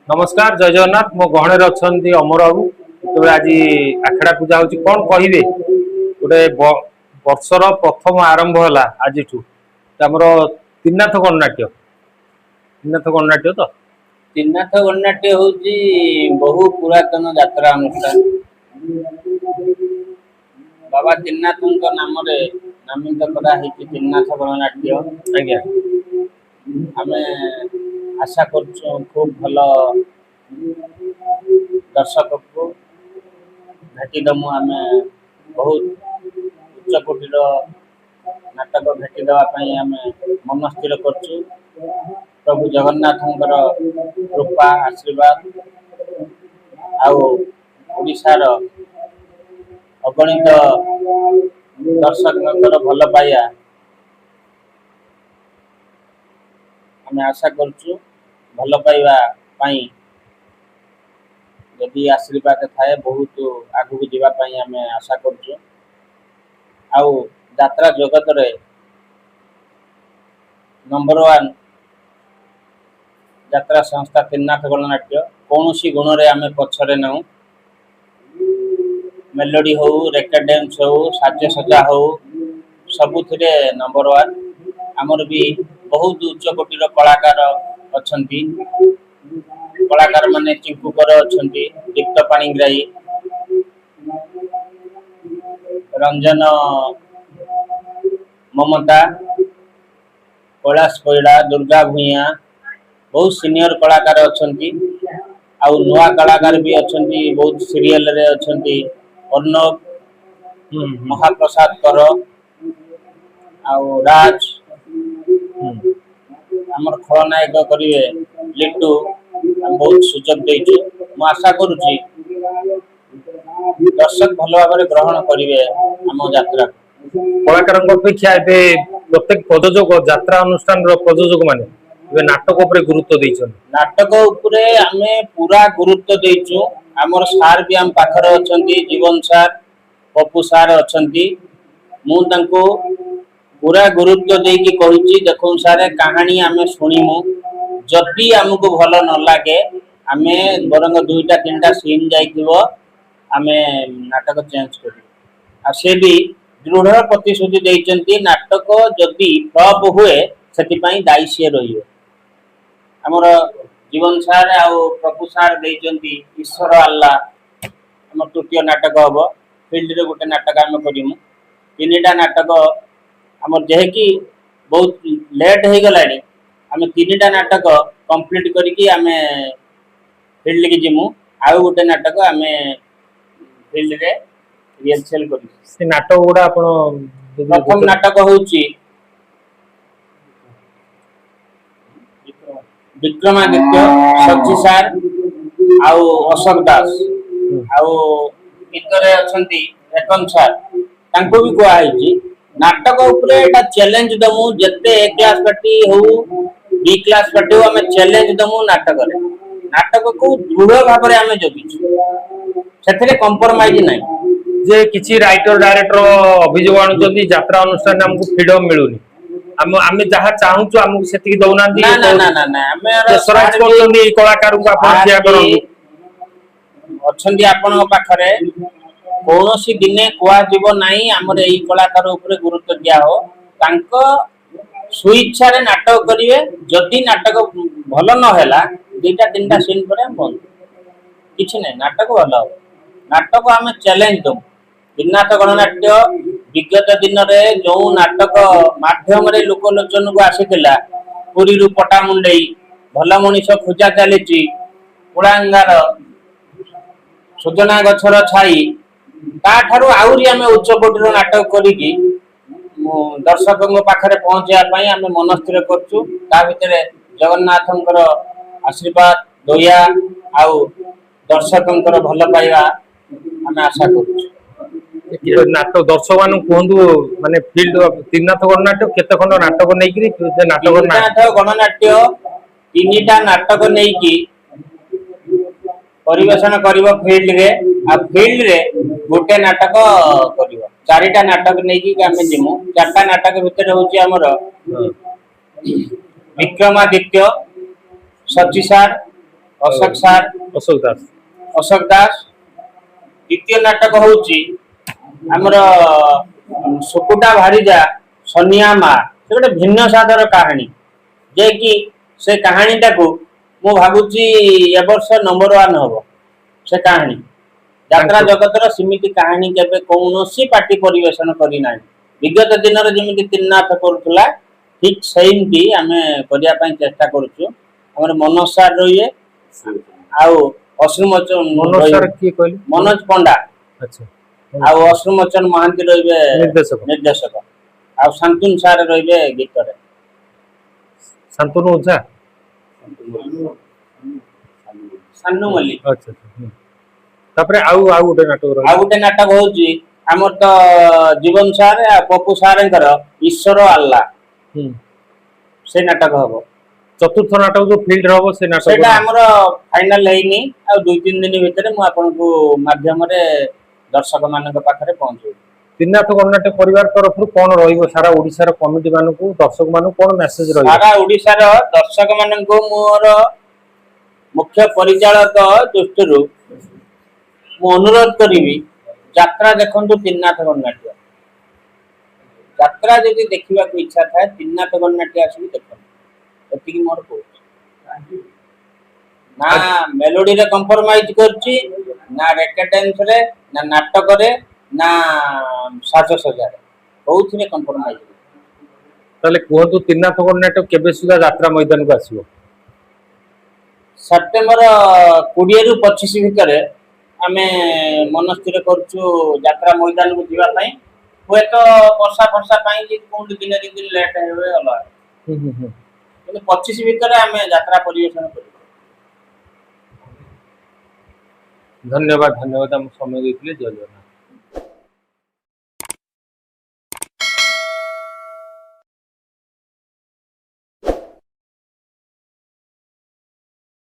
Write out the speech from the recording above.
नमस्कार जय जगन्नाथ मो गहणे अच्छा अमर बाबू तो आज आखेड़ा पूजा हूँ कौन कहे गोटे वर्षर प्रथम आरंभ है आज आमर त्रिनाथ गणनाट्य तो त्रिनाथ गणनाट्य हूँ बहु पुरातन यात्रा अनुष्ठान बाबा त्रिनाथ नाम नामित कराई त्रिनाथ गणनाट्य आज्ञा आम आशा कर खूब भल दर्शक को भेटिदमु आम बहुत उच्चकोटीर नाटक भेटिदेवाई आम मन स्थिर करछु प्रभु जगन्नाथ कृपा आशीर्वाद आशार अगणित दर्शक भल पाइया आम आशा करछु भल पाइबा पाई यदि आशीर्वाद थाए बहुत आगू जावाई आम आशा करछु आउ यात्रा जगत रे नंबर 1 यात्रा संस्था त्रिनाथ गणनाट्य कौन सी गुण रे आम पछरे ना मेलोडी हो रेकर्ड डांस हो साज सजा हो सबुथिरे नंबर 1 आमर भी बहुत उच्च कोटीर कलाकार अछंती कलाकार माने चिंकुकर अछंती दीप्त पाणिग्राही रंजन ममता कैलाश पैड़ा दुर्गा भूया बहुत सीनियर कलाकार अछंती आउ नुआ कलाकार भी अछंती बहुत सीरियल रे अछंती अर्णव महाप्रसाद कर आउ राज आमर खलनायक करिवे लिट्टू हम बहुत सुजग देइछु मु आशा करूची दर्शक भल भाव ग्रहण करिवे आम यात्रा कलाकार अपेक्षा प्रत्येक प्रयोजक यात्रा अनुष्ठान प्रयोजक माने नाटक उपरे गुरुत्व देइछन नाटक उपरे आमे पूरा गुरुत्व देइछु आमर सार भी आम पाखर अछंती जीवन सार पप्पू सार अछंती मु तांको पूरा गुरुत्व देकी कहिछि देखो सारे कहानी आमे सुनिमु जदि हमको भल न लागे आमे बरंग दुईटा तीनटा सीन जाइथिबो आमे नाटक चेंज करू आ से भी दृढ़ प्रतिश्रुति देइचंती नाटक जदि फ्लॉप हुए सेति पई दायी से रहियो हमर जीवन सार आ प्रभु सार देइचंती ईश्वर अल्लाह हमर तृतीय नाटक हबो फील्ड रे गोटे नाटक आमे करिमु तीनटा नाटक हमर जेहे कि बहुत लेट हो गलानी आम तीनटा नाटक कंप्लीट करिकी आमे फील्ड के जिमु आउ गोटे नाटक आमे फील्ड रे रिहर्सल करू से नाटक गुड़ा आपण प्रथम नाटक होउची विक्रमादित्य सच्ची सार आउ अशोक दास आउ इतरे अछंती एकन सार तांको भी कोआ आइची नाटक उपरे एटा चैलेंज दमु जत्ते ए क्लास पार्टी हो बी क्लास पार्टी हो हमें चैलेंज दमु नाटक को दृढ़ भाव रे हमें जगिछु सेथरे कंप्रोमाइज नै जे किछि राइटर डायरेक्टर अभियोग आणुचंती यात्रा अनुष्ठान हमको फ्रीडम मिलुनी आमे जहा चाहूछु हमको सेति दउना दी ना ना ना ना हमें स्वराज करछंती कलाकार को आपण क्या करंती अछंती आपण पाखरे कौनसी दिने कुआ जीव नहीं आमर यही कलाकार उपरे गुरुत्व दिया हो तांको स्वेच्छा रे नाटक करिवे जदि नाटक भल न हैला दुईटा तीनटा सीन पर बंद किछि नै नाटक भल हो नाटक आमे चैलेंज दो त्रिनाथ गणनाट्य विगत दिन रे जो नाटक माध्यम रे लोक लोचन को आसीथिला पुरी रु पटा मुंडई भल मनीष खोजा चलीची कुड़ांगार सुजना गछर छाई ताठारु आउरी आमे उच्च कोटीर नाटक करिकी दर्शकों पाखरे पहुंचा पाई आमे मन स्थिर करछु ता भितरे जगन्नाथंकर आशीर्वाद दया आउ दर्शकों भल पाइबा आमे आशा करछु नाटक दर्शक मान कहंतु माने फील्ड त्रिनाथ गणनाट्य केते खंड नाटक नेइकरी नाटक गणनाट्य तीनटा नाटक नेइकी परिवेशन करिवो फील्ड रे आ फील्ड रे गोटे नाटक करिवो चारिटा नाटक नेकी आमे जिमु चारटा नाटक भितर होची हमर विक्रमादित्य सच्ची सार अशोक सार अशोक दास अशोक दास द्वितीय नाटक होउची हमर सुकुटा भारीजा सोनिया मा से गोटे भिन्न साधर कहानी जे कि से कहानी टाको मु भाबुची ए वर्ष नंबर 1 हबो से कहानी यात्रा जगतर सीमित कहानी केबे कौनसी पार्टी परिवेशन करी नाही विगत दिन रे जेमिति तिन्नाथ करूथला ठीक सेमती आमे करिया पई चेष्टा करछु हमर मनोज सर रहिए आउ अश्रुमोचन मनोज सर की कहली मनोज पंडा अच्छा आउ अश्रुमोचन महांती रहिबे निर्देशक आउ शांतुन सर रहिबे गीत रे शांतनु ओझा सान्नू मल्लिक अच्छा तापरे आउ गोटे नाटक आ गोटे नाटक होउची हमर तो जीवन सार आ पप्पू सारंकर ईश्वर अल्लाह से नाटक हबो चतुर्थ नाटक जो फील्ड रहबो से नाटक सेटा हमर फाइनल हेइनी आ 2-3 दिन भितर मु आपन को माध्यम रे दर्शक मानक पाखरे पहुंचू तिन्नाथ कर्नाटक परिवार तरफ कोन रहिबो सारा ओडिसा रो कमिटी मानकू दर्शक मानकू कोन मेसेज रहिबो सारा ओडिसा रो दर्शक मानक मोर मुख्य परिचालक दृष्टिरु मु अनुरोध करिवि यात्रा देखंतु तिन्नाथ कर्नाटक यात्रा जदि देखिबा को इच्छा थाए तिन्नाथ कर्नाटक आसी देखन एतिकी मोर को ना मेलोडी रे कंप्रोमाइज करची ना रेकेटेंस रे ना नाटक रे ना साज सजा रे बहुत रे कंप्रोमाइज ताले कोहतु तिन्नाथ कर्नाटक केबे सुधा यात्रा मैदान को आसीबो सेप्टेम्बर 20 रु 25 भितर आमे मन स्थिर करछु यात्रा मैदान को जीवा पई होय तो वर्षा वर्षा पई जे कोन दिन लेट हेबे अला কিন্তু 25 ভিতরে আমি যাত্রা পরিবেশন করি धन्यवाद हम समय देथिले जय जगन्नाथ।